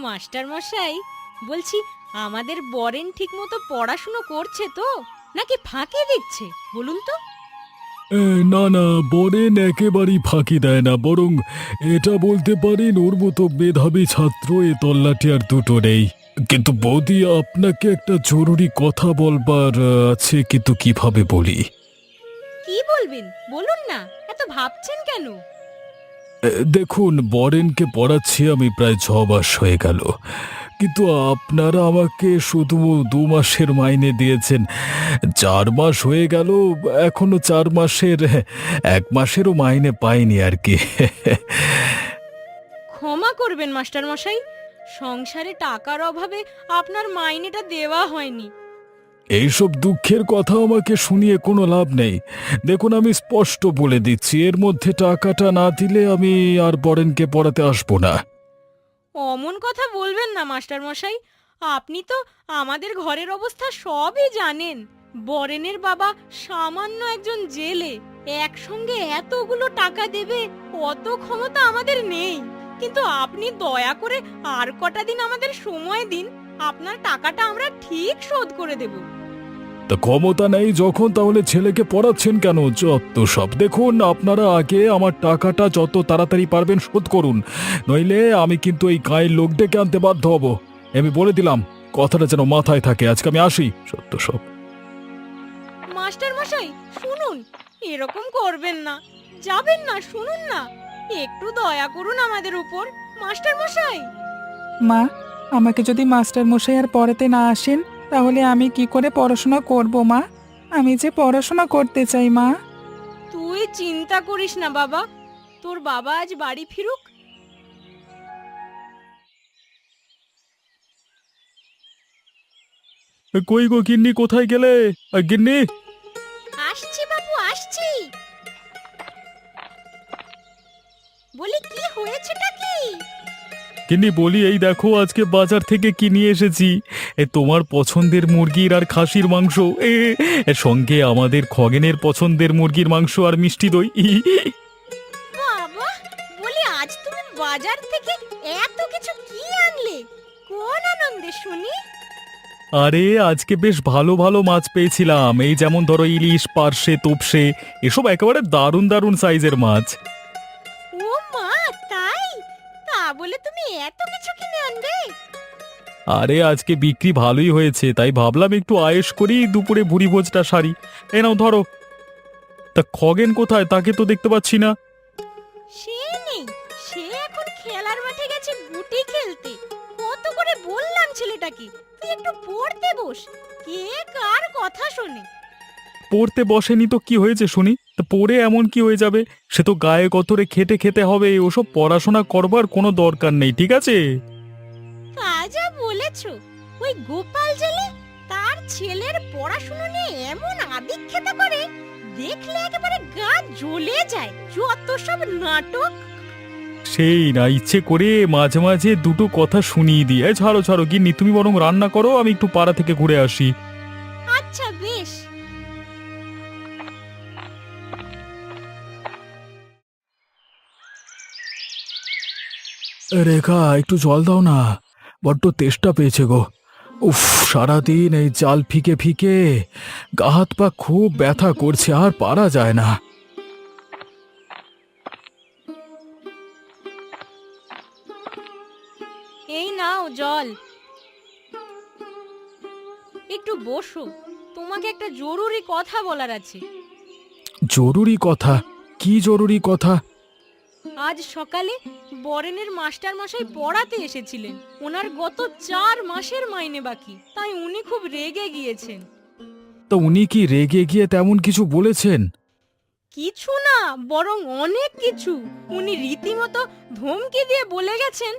Master মশাই, বলছি আমাদের বরেন ঠিক মতো পড়াশুনো করছে তো, নাকি ফাঁকি দিচ্ছে বলুন তো? না না, বরেন একেবারেই ফাঁকি দেয় না, বরং এটা বলতে পারেন ওর মতো মেধাবী ছাত্র এ তল্লাটে আর দুটো নেই। কিন্তু বৌদি, আপনাকে একটা জরুরি কথা বলবার আছে, কিন্তু কিভাবে বলি? কি বলবেন বলুন না, এত ভাবছেন কেন? দেখুন, বরেনকে পড়াচ্ছি আমি প্রায় 6 মাস হয়ে গেল, কিন্তু আপনারা আমাকে শুধু 2 মাসের মাইনে দিয়েছেন। 4 মাস হয়ে গেল, এখনো 4 মাসের 1 মাসেরও মাইনে পাইনি আর কি। ক্ষমা করবেন মাস্টার মশাই, সংসারে টাকার অভাবে আপনার মাইনেটা দেওয়া হয়নি। এইসব দুঃখের কথা আমাকে শুনিয়ে কোনো লাভ নেই। দেখুন, আমি স্পষ্ট বলে দিচ্ছি, এর মধ্যে টাকাটা না দিলে আমি আর বরেনকে পড়াতে আসবো না। অমন কথা বলবেন না মাস্টার মশাই, আপনি তো আমাদের ঘরের অবস্থা সবই জানেন। বরেনের বাবা সামান্য একজন জেলে, একসঙ্গে এতগুলো টাকা দেবে অত ক্ষমতা আমাদের নেই। কিন্তু আপনি দয়া করে আর কটা দিন আমাদের সময় দিন, আপনার টাকাটা আমরা ঠিক শোধ করে দেব। তা ক্ষমতা নেই যখন, তাহলে ছেলেকে পড়াচ্ছেন কেন? যত সব! দেখুন, আপনারা আগে আমার টাকাটা যত তাড়াতাড়ি পারবেন শোধ করুন, নইলে আমি কিন্তু এই গায়ের লোক ডেকে আনতে বাধ্য হব। আমি বলে দিলাম, কথাটা যেন মাথায় থাকে। আজকে আমি আসি। সত্য সব। মাস্টার মশাই শুনুন, এরকম করবেন না, যাবেন না, শুনুন না, একটু দয়া করুন আমাদের উপর মাস্টার মশাই। মা, আমাকে যদি মাস্টার মশাই আর পড়াতে না আসেন, তাহলে আমি কি করে পড়াশোনা করব মা? আমি যে পড়াশোনা করতে চাই মা। তুই চিন্তা করিস না বাবা, তোর বাবা আজ বাড়ি ফিরুক। কই গো গিন্নি, কোথায় গেলে? গিন্নি! আসছি বাবু, আসছি। বলি কি হয়েছেটা কি? গিন্নি বলি, এই দেখো আজকে বাজার থেকে কি নিয়ে এসেছি। তোমার পছন্দের মুরগির আর খাসির মাংস, সঙ্গে আমাদের খগেনের পছন্দের মুরগির মাংস আর মিষ্টি দই। বাবা, বলি আজ তুমি বাজার থেকে এত কিছু কি আনলে? কোন আনন্দে শুনি? আরে, আজকে বেশ ভালো ভালো মাছ পেয়েছিলাম। এই যেমন ধরো ইলিশ, পার্শে, তোপসে, এসব একেবারে দারুণ দারুণ সাইজের মাছ। ও মা, তাই? তা বলে তুমি এত কিছু কিনে আনবে? আরে, আজকে বিক্রি ভালোই হয়েছে, তাই ভাবলাম একটু আয়েশ করি, দুপুরে ভুরি ভোজটা সারি। এ নাও ধরো। তা খগেন কোথায়? তাকে তো দেখতে পাচ্ছি না। সে নেই, সে এখন খেলার মাঠে গেছে গুটি খেলতে। কত করে বললাম ছেলেটাকে, তুই একটু পড়তে বস, কে কার কথা শোনে? পড়তে বসেনি তো কি হয়েছে শুনি? তা পড়ে এমন কি হয়ে যাবে? সে তো গায়ে গতরে খেটে খেতে হবে, ওসব পড়াশোনা করবার কোনো দরকার নেই, ঠিক আছে? তা যা বলেছো, ওই গোপাল জেলে তার ছেলের পড়াশুনো নিয়ে এমন আদিক্ষেতা করে, দেখলে একেবারে গা জ্বলে যায়। যত সব নাটক। সেই না, ইচ্ছে করে মাঝে মাঝে দুটো কথা শুনিয়ে দিয়ে। ছাড়ো ছাড়ো গিন্নি, তুমি বরং রান্না করো, আমি একটু পাড়া থেকে ঘুরে আসি। আচ্ছা বেশ। রেখা, একটু জল দাও না, বড্ড তেষ্টা পেয়েছে গো। উফ, সারাদিন এই জাল ফিকে ফিকে গা হাত পা খুব ব্যথা করছে, আর পারা যায় না। এই নাও জল, একটু বসো, তোমাকে একটা জরুরি কথা বলার আছে। জরুরি কথা? কি জরুরি কথা? আজ সকালে বরেনের মাস্টার মশাই পড়াতে এসেছিলেন। ওনার গত 4 মাসের মাইনে বাকি, তাই উনি খুব রেগে গিয়েছেন। তো উনি কি রেগে গিয়ে তেমন কিছু বলেছেন? কিছু না, বরং অনেক কিছু। উনি রীতিমতো ধমকি দিয়ে বলে গেছেন,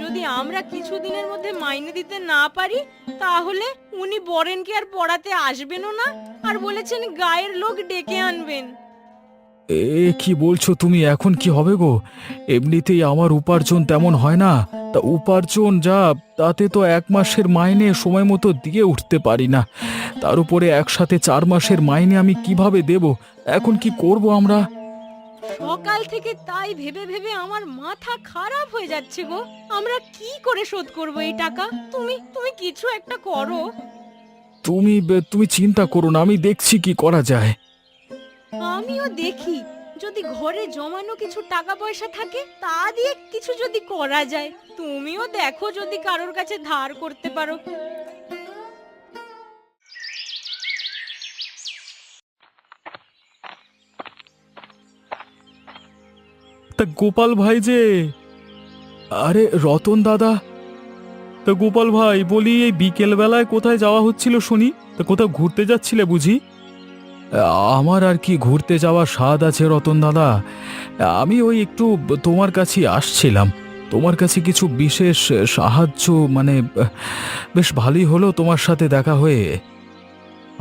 যদি আমরা কিছুদিনের মধ্যে মাইনে দিতে না পারি, তাহলে উনি বরেনকে আর পড়াতে আসবেনও না, আর বলেছেন গায়ের লোক ডেকে আনবেন। কি বলছো তুমি? এখন কি হবে গো? এমনিতেই আমার উপার্জন তেমন হয় না, তা উপার্জন যা, তাতে তো 1 মাসের মাইনে সময় মতো দিয়ে উঠতে পারি না। তার উপরে একসাথে 4 মাসের মাইনে আমি কিভাবে দেব? এখন কি করব আমরা? সকাল থেকে তাই ভেবে ভেবে আমার মাথা খারাপ হয়ে যাচ্ছে গো। আমরা কি করে শোধ করব এই টাকা? তুমি তুমি কিছু একটা করো। তুমি চিন্তা করো না, আমি দেখছি কি করা যায়। আমিও দেখি যদি ঘরে জমানো কিছু টাকা পয়সা থাকে তা দিয়ে কিছু যদি করা যায়। তুমিও দেখো যদি কারোর কাছে ধার করতে পারো। তা গোপাল ভাই যে, আরে রতন দাদা, তা গোপাল ভাই বলি এই বিকেল বেলায় কোথায় যাওয়া হচ্ছিল শুনি? তা কোথাও ঘুরতে যাচ্ছিলে বুঝি? আমার আর কি ঘুরতে যাওয়ার স্বাদ আছে রতন দাদা, আমি ওই একটু তোমার কাছে আসছিলাম। তোমার কাছে কিছু বিশেষ সাহায্য মানে বেশ ভালোই হলো তোমার সাথে দেখা হয়ে।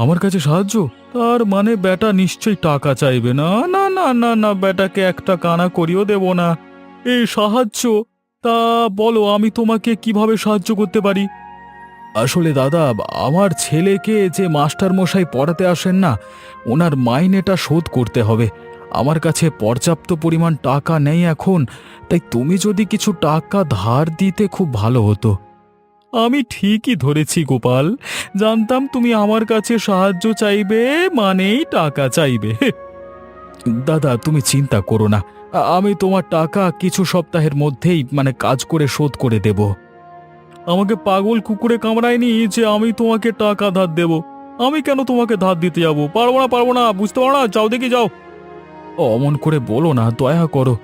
আমার কাছে সাহায্য? তার মানে বেটা নিশ্চয়ই টাকা চাইবে। না না না না না, বেটাকে একটা কানা করিও দেব না। এই সাহায্য? তা বলো আমি তোমাকে কিভাবে সাহায্য করতে পারি? আসলে দাদা, আমার ছেলেকে যে মাস্টার মশাই পড়াতে আসেন না, ওনার মাইনেটা শোধ করতে হবে। আমার কাছে পর্যাপ্ত পরিমাণ টাকা নেই এখন, তাই তুমি যদি কিছু টাকা ধার দিতে খুব ভালো হতো। আমি ঠিকই ধরেছি গোপাল, জানতাম তুমি আমার কাছে সাহায্য চাইবে মানেই টাকা চাইবে। দাদা তুমি চিন্তা করো না, আমি তোমার টাকা কিছু সপ্তাহের মধ্যেই মানে কাজ করে শোধ করে দেব। আমাকে পাগল কুকুরে কামড়ায়নি যে আমি তোমাকে টাকা ধার দেব। আমি কেন তোমাকে ধার দিতে যাব? পারবো না, বুঝতে পারো না? যাও দেখি যাও। অমন করে বলো না, দয়া করো।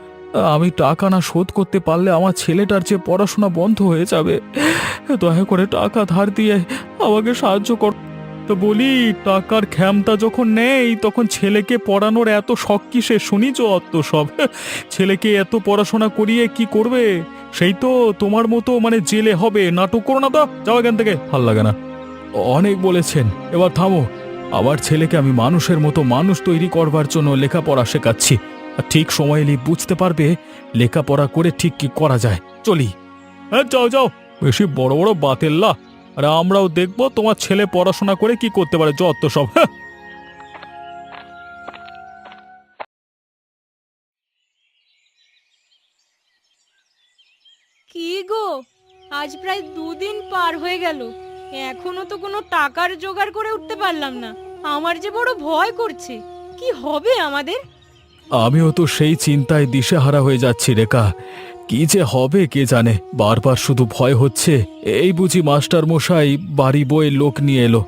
আমি টাকা না শোধ করতে পারলে আমার ছেলেটার যে পড়াশোনা বন্ধ হয়ে যাবে। দয়া করে টাকা ধার দিয়ে আমাকে সাহায্য কর। তো বলি, টাকার ক্ষমতা যখন নেই তখন ছেলেকে পড়ানোর এত শখ কিসে শুনি? অত সব ছেলেকে এত পড়াশোনা করিয়ে কি করবে? সেই তো তোমার মতো মানে জেলে হবে। নাটক করো না তো, যাও এখান থেকে, ভাল লাগে না। অনেক বলেছেন, এবার থামো। আমার ছেলেকে আমি মানুষের মতো মানুষ তৈরি করবার জন্য লেখাপড়া শেখাচ্ছি। আর ঠিক সময় এলেই বুঝতে পারবে লেখাপড়া করে ঠিক কি করা যায়। চলি। হ্যাঁ যাও যাও, বেশি বড় বড় বাতেল্লা। আর আমরাও দেখবো তোমার ছেলে পড়াশোনা করে কি করতে পারে। যত সব। কি গো, আজ প্রায় 2 দিন পার হয়ে গেল, এখনো তো কোনো টাকার জোগাড় করে উঠতে পারলাম না। আমার যে বড় ভয় করছে, কি হবে আমাদের? আমিও তো সেই চিন্তায় দিশেহারা হয়ে যাচ্ছি রেখা। কি যে হবে কে জানে, বারবার শুধু ভয় হচ্ছে। এই বুঝি মাস্টার মশাই বাড়ি বয়ে লোক নিয়ে এলো।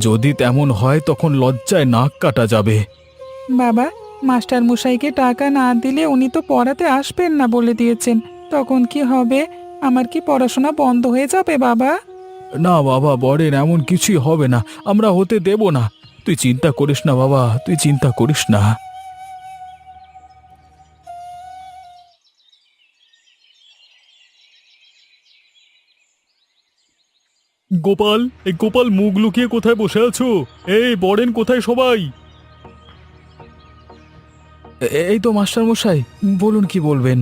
যদি তেমন হয় তখন লজ্জায় নাক কাটা যাবে। বাবা, মাস্টার মশাইকে টাকা না দিলে উনি তো পড়াতে আসবেন না বলে দিয়েছেন। তখন কি হবে? আমার কি পড়াশোনা বন্ধ হয়ে যাবে বাবা? না বাবা, বরেন এমন কিছুই হবে না, আমরা হতে দেব না। তুই চিন্তা করিস না বাবা, তুই চিন্তা করিস না। গোপাল, এই গোপাল, মুখ লুকিয়ে কোথায় বসে আছো? এই বরেন কোথায় সবাই? এই তো মাস্টার মশাই, বলুন কি বলবেন।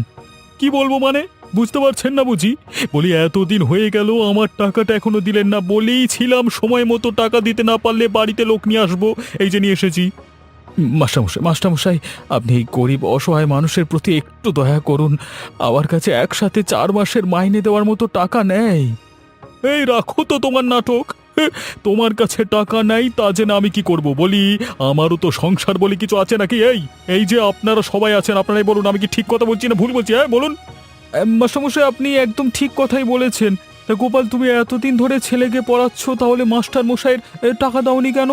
কি বলবো মানে? বুঝতে পারছেন না বুঝি? বলি এতদিন হয়ে গেল আমার টাকাটা এখনো দিলেন না। বলেই ছিলাম সময় মতো টাকা দিতে না পারলে বাড়িতে লোক নিয়ে আসবো, এই যে নিয়ে এসেছি। মাস্টারমশাই, আপনি এই গরিব অসহায় মানুষের প্রতি একটু দয়া করুন। আমার কাছে একসাথে 4 মাসের মাইনে দেওয়ার মতো টাকা নেই। এই রাখো তো তোমার নাটক। তোমার কাছে টাকা নাই তা জেনে আমি কি করব? বলি, আমারও তো সংসার বলে কিছু আছে নাকি? এই যে আপনারা সবাই আছেন, আপনারাই বলুন আমি কি ঠিক কথা বলছি না ভুল বলছি? হ্যাঁ বলুন। মাস্টারমশাই, আপনি একদম ঠিক কথাই বলেছেন। তা গোপাল, তুমি এতদিন ধরে ছেলেকে পড়াচ্ছ, তাহলে মাস্টার মশাইয়ের টাকা দাওনি কেন?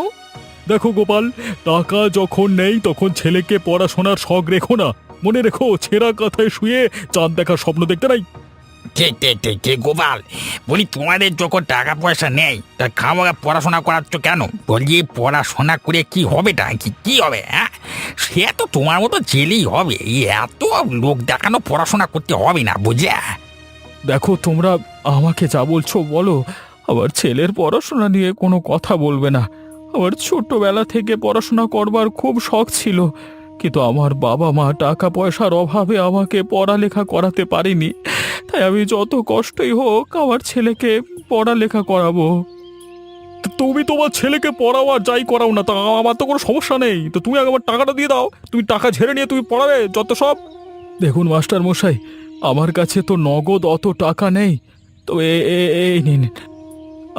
দেখো গোপাল, টাকা যখন নেই তখন ছেলেকে পড়াশোনার শখ রেখো না। মনে রেখো, ছেঁড়া কাঁথায় শুয়ে চাঁদ দেখার স্বপ্ন দেখতে নাই। ঠিক ঠিক ঠিক ঠিক গোপাল, বলি তোমাদের যখন টাকা পয়সা নেই তা খামাখা পড়াশোনা করাচ্ছ কেন? বলি পড়াশোনা করে কি হবেটা কি কি হবে? হ্যাঁ, সে তো তোমার মতো জেলেই হবে। এত লোক দেখানো পড়াশোনা করতে হবে না, বুঝলে? দেখো, তোমরা আমাকে যা বলছো বলো, আবার ছেলের পড়াশোনা নিয়ে কোনো কথা বলবে না। আমার ছোটবেলা থেকে পড়াশোনা করবার খুব শখ ছিল, কিন্তু আমার বাবা মা টাকা পয়সার অভাবে আমাকে পড়ালেখা করাতে পারেনি। তাই আমি যত কষ্টই হোক আমার ছেলেকে পড়ালেখা করাবো। তুমি তোমার ছেলেকে পড়াও আর যাই করাও না, তা আমার তো কোনো সমস্যা নেই। তো তুমি আগে আমার টাকাটা দিয়ে দাও, তুমি টাকা ঝেড়ে নিয়ে তুমি পড়াবে যত সব। দেখুন মাস্টার মশাই, আমার কাছে তো নগদ অত টাকা নেই, তো এই নিন।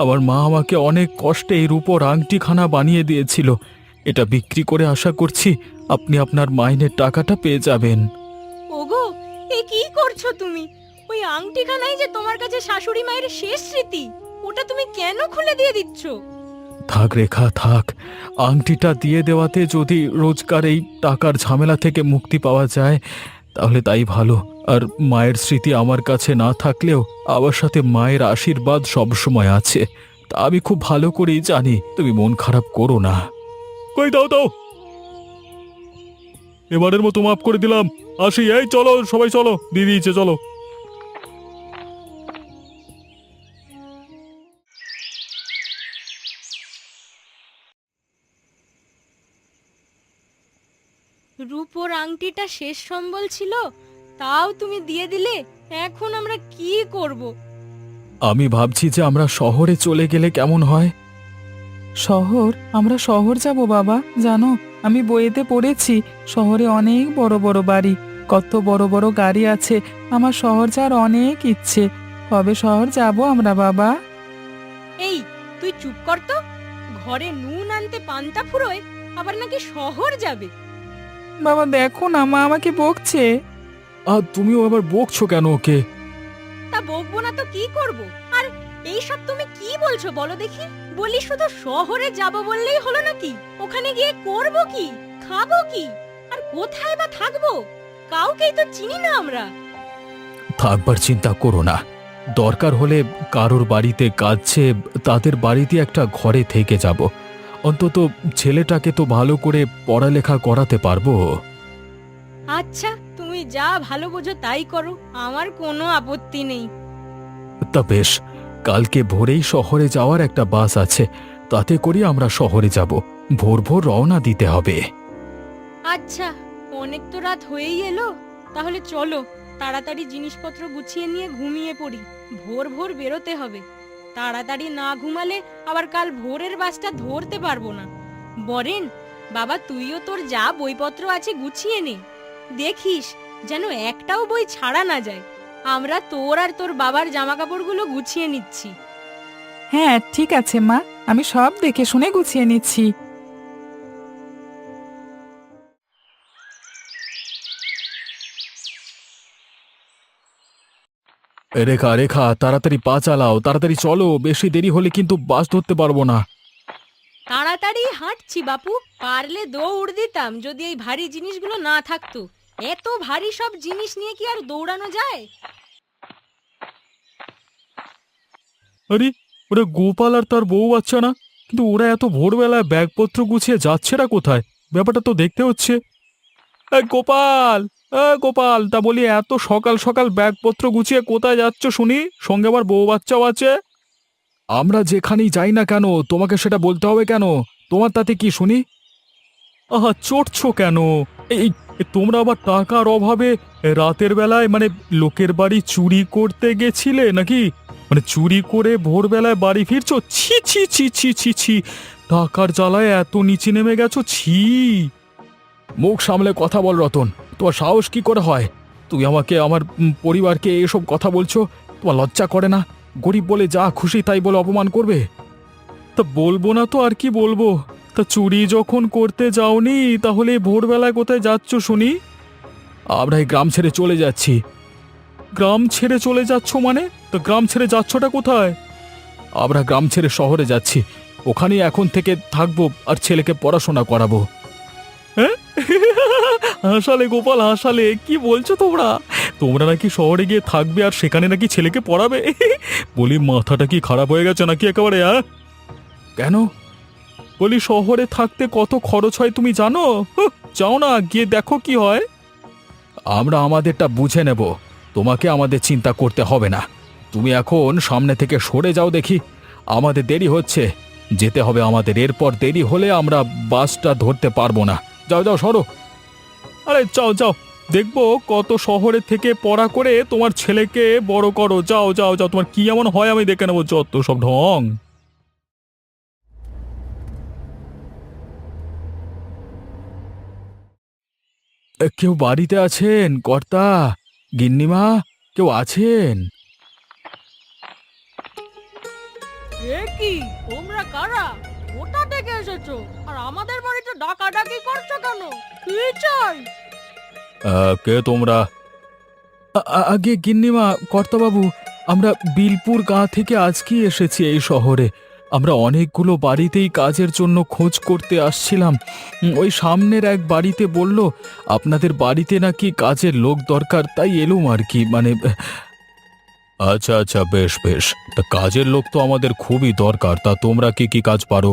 আমার মা আমাকে অনেক কষ্টে এই রূপোর আংটিখানা বানিয়ে দিয়েছিল, এটা বিক্রি করে আশা করছি আপনি আপনার মাইনের টাকাটা পেয়ে যাবেন। ওগো, এ কি করছো তুমি? ওই আংটিখানাই যে তোমার কাছে শাশুড়ি মায়ের শেষ স্মৃতি, ওটা তুমি কেন খুলে দিয়ে দিচ্ছ? থাক রেখা থাক, আংটিটা দিয়ে দেওয়াতে যদি রোজকার এই টাকার ঝামেলা থেকে মুক্তি পাওয়া যায় তাহলে তাই ভালো। আর মায়ের স্মৃতি আমার কাছে না থাকলেও আমার সাথে মায়ের আশীর্বাদ সবসময় আছে, তা আমি খুব ভালো করেই জানি। তুমি মন খারাপ করো না। কই দাও দাও, এবারের মতো মাফ করে দিলাম, আসি। এই চলো সবাই, চলো, দিয়ে দিয়েছে, চলো। রূপোর আংটিটা শেষ সম্বল ছিল, তাও তুমি দিয়ে দিলে। এখন আমরা কি করব? আমি ভাবছি যে আমরা শহরে চলে গেলে কেমন হয়। শহর? আমরা শহর যাব বাবা? জানো, আমি বইয়েতে পড়েছি শহরে অনেক বড় বড় বাড়ি, কত বড় বড় গাড়ি আছে। আমার শহর যাওয়ার অনেক ইচ্ছে। কবে শহর যাব আমরা বাবা? এই, তুই চুপ কর তো। ঘরে নুন আনতে পান্তা ফুরোয়, আবার নাকি শহর যাবে। বাবা দেখো না, মা আমাকে বকছে। আর তুমিও আবার বকছো কেন ওকে? তা বকবো না তো কি করব? আর এইসব তুমি কি বলছো বলো দেখি? বলি শুধু শহরে যাব বললেই হলো নাকি? ওখানে গিয়ে করব কি, খাবো কি, আর কোথায় বা থাকবো? কাউকেই তো চিনি না আমরা। থাকবার চিন্তা করো না, দরকার হলে কারোর বাড়িতে কাজছে তাদের বাড়িতে একটা ঘরে থেকে যাব। অন্তত ছেলেটাকে তো ভালো করে পড়ালেখা করাতে পারবো। আচ্ছা, তুমি যা ভালো বোঝো তাই করো, আমার কোনো আপত্তি নেই। তা বেশ, কালকে ভোরেই শহরে যাওয়ার একটা বাস আছে, তাতে করে আমরা শহরে যাব। ভোর ভোর রওনা দিতে হবে। আচ্ছা, অনেক তো রাত হয়েই এলো, তাহলে চলো তাড়াতাড়ি জিনিসপত্র গুছিয়ে নিয়ে ঘুমিয়ে পড়ি। ভোর ভোর বেরোতে হবে। তাড়াতাড়ি না ঘুমালে আবার কাল ভোরের বাসটা ধরতে পারবো না। বরেন, বাবা তুইও তোর যা বইপত্র আছে গুছিয়ে নে। দেখিস যেন একটাও বই ছাড়া না যায়। আমরা তোর আর তোর বাবার জামা কাপড়গুলো গুছিয়ে নিচ্ছি। হ্যাঁ ঠিক আছে মা, আমি সব দেখে শুনে গুছিয়ে নিচ্ছি। রেখা রেখা, তাড়াতাড়ি পা চালাও, তাড়াতাড়ি চলো, বেশি দেরি হলে কিন্তু বাস ধরতে পারবো না। তাড়াতাড়ি হাঁটছি বাপু, পারলে দৌড় দিতাম যদি এই ভারী জিনিসগুলো না থাকতো। এত ভারী সব জিনিস নিয়ে কি আর দৌড়ানো যায়? আরে, ওরা গোপাল আর তার বউ বাচ্চা না? কিন্তু ওরা এত ভোরবেলায় ব্যাগপত্র গুছিয়ে যাচ্ছেরা কোথায়? ব্যাপারটা তো দেখতে হচ্ছে। গোপাল, গোপাল, তা বলি এত সকাল সকাল ব্যাগপত্র গুছিয়ে কোথায় যাচ্ছ শুনি? সঙ্গে আবার বউ বাচ্চাও আছে। আমরা যেখানেই যাই না কেন তোমাকে সেটা বলতে হবে কেন? তোমার তাতে কি শুনি? আহা, চটছো কেন? এই তোমরা আবার টাকার অভাবে রাতের বেলায় মানে লোকের বাড়ি চুরি করতে গেছিলে নাকি? মানে চুরি করে ভোরবেলায় বাড়ি ফিরছো? ছি ছি ছি ছি ছি ছি, টাকার জ্বালায় এত নিচে নেমে গেছো, ছি। মুখ সামলে কথা বল রতন, তোমার সাহস কি করে হয়? তুই আমাকে, আমার পরিবারকে এসব কথা বলছো? তোমার লজ্জা করে না? গরিব বলে যা খুশি তাই বলে অপমান করবে? তা বলবো না তো আর কি বলবো? তা চুরি যখন করতে যাওনি তাহলে ভোরবেলায় কোথায় যাচ্ছ শুনি? আমরা এই গ্রাম ছেড়ে চলে যাচ্ছি। গ্রাম ছেড়ে চলে যাচ্ছ মানে? তো গ্রাম ছেড়ে যাচ্ছটা কোথায়? আমরা গ্রাম ছেড়ে শহরে যাচ্ছি, ওখানেই এখন থেকে থাকবো আর ছেলেকে পড়াশোনা করাবো। হ্যাঁ? হাসালে গোপাল, হাসালে। কি বলছো তোমরা? তোমরা নাকি শহরে গিয়ে থাকবে আর সেখানে নাকি ছেলেকে পড়াবে? বলি মাথাটা কি খারাপ হয়ে গেছে নাকি একেবারে? কেন? বলি শহরে থাকতে কত খরচ হয় তুমি জানো? যাও না, গিয়ে দেখো কি হয়। আমরা আমাদেরটা বুঝে নেব, তোমাকে আমাদের চিন্তা করতে হবে না। তুমি এখন সামনে থেকে সরে যাও দেখি, আমাদের দেরি হচ্ছে, যেতে হবে আমাদের। এরপর দেরি হলে আমরা বাসটা ধরতে পারবো না। যাও যাও, সরো। আরে যাও যাও, দেখবো কত শহরে থেকে পড়া করে তোমার ছেলেকে বড় করো। যাও যাও যাও, তোমার কি এমন হয় আমি দেখে নেবো, যত সব ঢং। কেউ বাড়িতে আছেন কর্তা? গিন্নিমা, কেউ আছেন? এ কি, তোমরা কারা? কোথা থেকে এসেছো আর আমাদের বাড়িতে ডাকাডাকি করছো কেন? কি চাই? কে তোমরা? আগে গিন্নিমা, কর্তাবাবু, আমরা বিলপুর গাঁ থেকে আজকেই এসেছি এই শহরে। আমরা অনেকগুলো বাড়িতেই কাজের জন্য খোঁজ করতে আসছিলাম। ওই সামনের এক বাড়িতে বলল আপনাদের বাড়িতে নাকি কাজের লোক দরকার, তাই এলুম আর কি। মানে আচ্ছা আচ্ছা, বেশ বেশ। তা কাজের লোক তো আমাদের খুবই দরকার। তা তোমরা কি কি কাজ পারো?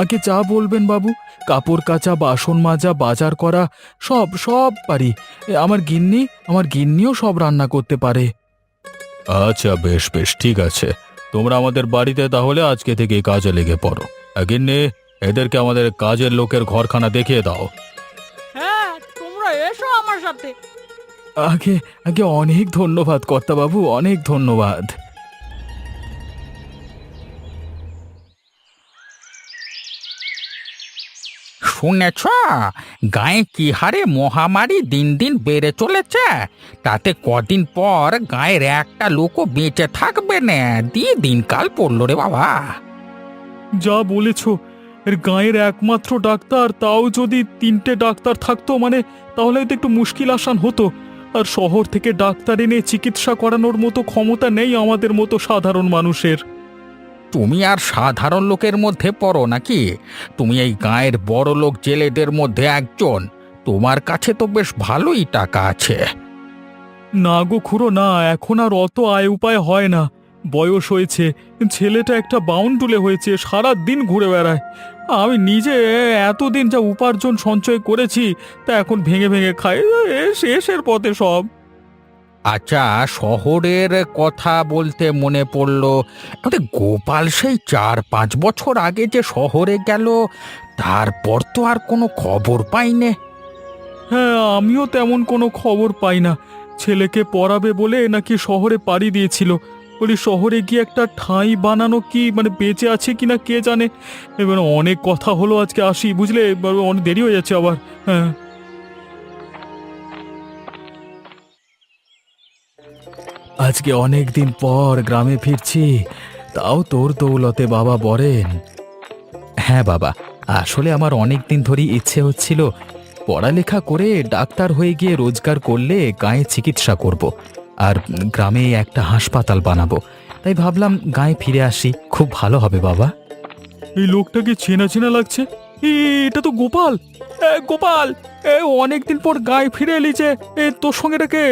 আগে যা বলবেন বাবু, কাপড় কাচা, বাসন মাজা, বাজার করা, সব সব পারি। আমার গিন্নিও সব রান্না করতে পারে। আচ্ছা বেশ বেশ, ঠিক আছে। তোমরা আমাদের বাড়িতে তাহলে আজকে থেকে কাজে লেগে পড়ো। গিন্নি, এদেরকে আমাদের কাজের লোকের ঘরখানা দেখিয়ে দাও। হ্যাঁ, তোমরা এসো আমার সাথে। আগে আগে অনেক ধন্যবাদ কর্তাবাবু, অনেক ধন্যবাদ। শুনেছ, গায়ে কি হারে মহামারী দিন দিন বেড়ে চলেছে। তাতে কদিন পর গায়ের একটা লোকও বেঁচে থাকবে না। দিনকাল পড়লো রে বাবা। যা বলেছ, এর গাঁয়ের একমাত্র ডাক্তার, তাও যদি 3টে ডাক্তার থাকতো, মানে তাহলে তো একটু মুশকিল আসান হতো। আর শহর থেকে ডাক্তার এনে চিকিৎসা করানোর মতো ক্ষমতা নেই আমাদের মতো সাধারণ মানুষের। তুমি আর সাধারণ লোকের মধ্যে পড়ো নাকি? তুমি এই গায়ের বড় লোক জেলেদের মধ্যে একজন। তোমার কাছে তো বেশ ভালোই টাকা আছে। না গো খুড়ো, না, এখন আর অত আয় উপায় হয় না। বয়স হয়েছে, ছেলেটা একটা বাউন্ডুলে হয়েছে, সারা দিন ঘুরে বেড়ায়। আমি নিজে এতদিন যা উপার্জন সঞ্চয় করেছি তা এখন ভেঙে ভেঙে খাই। শেষের পথে সব। আচ্ছা, শহরের কথা বলতে মনে পড়লো, আমাদের গোপাল সেই 4-5 বছর আগে যে শহরে গেল, তারপর তো আর কোনো খবর পাইনে। হ্যাঁ, আমিও তেমন কোনো খবর পাই না। ছেলেকে পড়াবে বলে নাকি শহরে পাড়ি দিয়েছিল। বলি শহরে গিয়ে একটা ঠাঁই বানানো, কি মানে বেঁচে আছে কিনা কে জানে। এবার অনেক কথা হলো, আজকে আসি বুঝলে, এবার অনেক দেরি হয়ে যাচ্ছে আবার। হ্যাঁ, আজকে অনেক দিন পর গ্রামে ফিরছি, তাও তোর দৌলতে বাবা বরেন। হ্যাঁ বাবা, আসলে আমার অনেক দিন ধরেই ইচ্ছে হচ্ছিল পড়ালেখা করে ডাক্তার হয়ে গিয়ে রোজগার করলে গায়ে চিকিৎসা করব, আর গ্রামে একটা হাসপাতাল বানাবো। তাই ভাবলাম গায়ে ফিরে আসি, খুব ভালো হবে বাবা। এই লোকটাকে চেনা চেনা লাগছে। এটা তো গোপাল। গোপাল, অনেকদিন পর গায়ে ফিরে এলি যে, তোর সঙ্গে কে?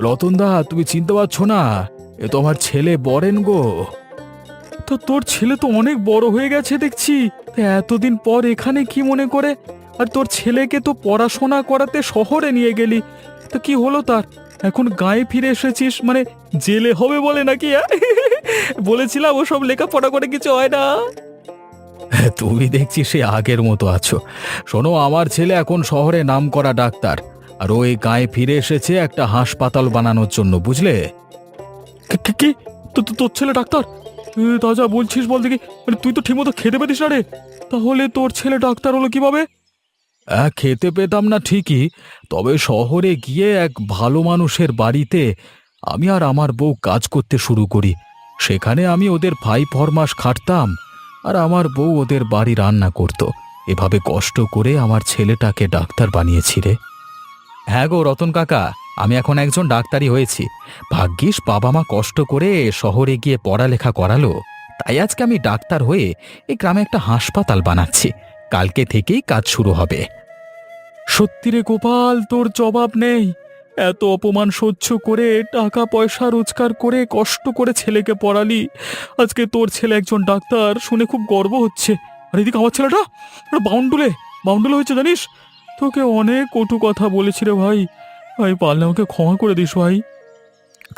রতনদা, তুমি চিনতে পারছো না? এ তো আমার ছেলে বরেন গো। তো তোর ছেলে তো অনেক বড় হয়ে গেছে দেখছি। তা এতদিন পর এখানে কি মনে করে? আর তোর ছেলেকে তো পড়াশোনা করাতে শহরে নিয়ে গেলি, তা কি হলো তার? এখন গায়ে ফিরে এসেছিস, মানে জেলে হবে বলে নাকি? বলেছিলাম ওসব লেখাপড়া করে কিছু হয় না। তুমি দেখছি সে আগের মতো আছো। শোনো, আমার ছেলে এখন শহরে নামকরা ডাক্তার, আর ওই গায়ে ফিরে এসেছে একটা হাসপাতাল বানানোর জন্য, বুঝলে? কি? তোর ছেলে ডাক্তার? তা যা বলছিস বল দেখি। মানে তুই তো ঠিকমতো খেতে পেতিস না রে, তাহলে তোর ছেলে ডাক্তার হলো কিভাবে? খেতে পেতাম না ঠিকই, তবে শহরে গিয়ে এক ভালো মানুষের বাড়িতে আমি আর আমার বউ কাজ করতে শুরু করি। সেখানে আমি ওদের ভাই ফরমাস খাটতাম, আর আমার বউ ওদের বাড়ি রান্না করত। এভাবে কষ্ট করে আমার ছেলেটাকে ডাক্তার বানিয়েছি রে। হ্যাঁ গো রতন কাকা, আমি এখন একজন ডাক্তারই হয়েছি। ভাগ্যিস বাবা মা কষ্ট করে শহরে গিয়ে পড়ালেখা করালো, তাই আজকে আমি ডাক্তার হয়ে এই গ্রামে একটা হাসপাতাল বানাচ্ছি। কালকে থেকেই কাজ শুরু হবে। সত্যি রে গোপাল, তোর জবাব নেই। এত অপমান সহ্য করে টাকা পয়সা রোজগার করে কষ্ট করে ছেলেকে পড়ালি, আজকে তোর ছেলে একজন ডাক্তার, শুনে খুব গর্ব হচ্ছে। আর এদিকে আমার ছেলেটা বাউন্ডুলে হয়েছে জানিস। তোকে অনেক কটু কথা বলেছি রে ভাই। পারলে আমাকে ক্ষমা করে দিস ভাই।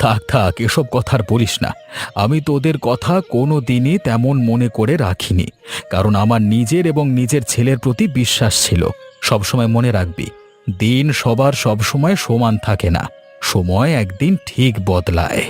থাক থাক, এসব কথা আর বলিস না। আমি তোদের কথা কোনো দিনই তেমন মনে করে রাখিনি, কারণ আমার নিজের এবং নিজের ছেলের প্রতি বিশ্বাস ছিল। সবসময় মনে রাখবি, দিন সবার সবসময় সমান থাকে না, সময় একদিন ঠিক বদলায়।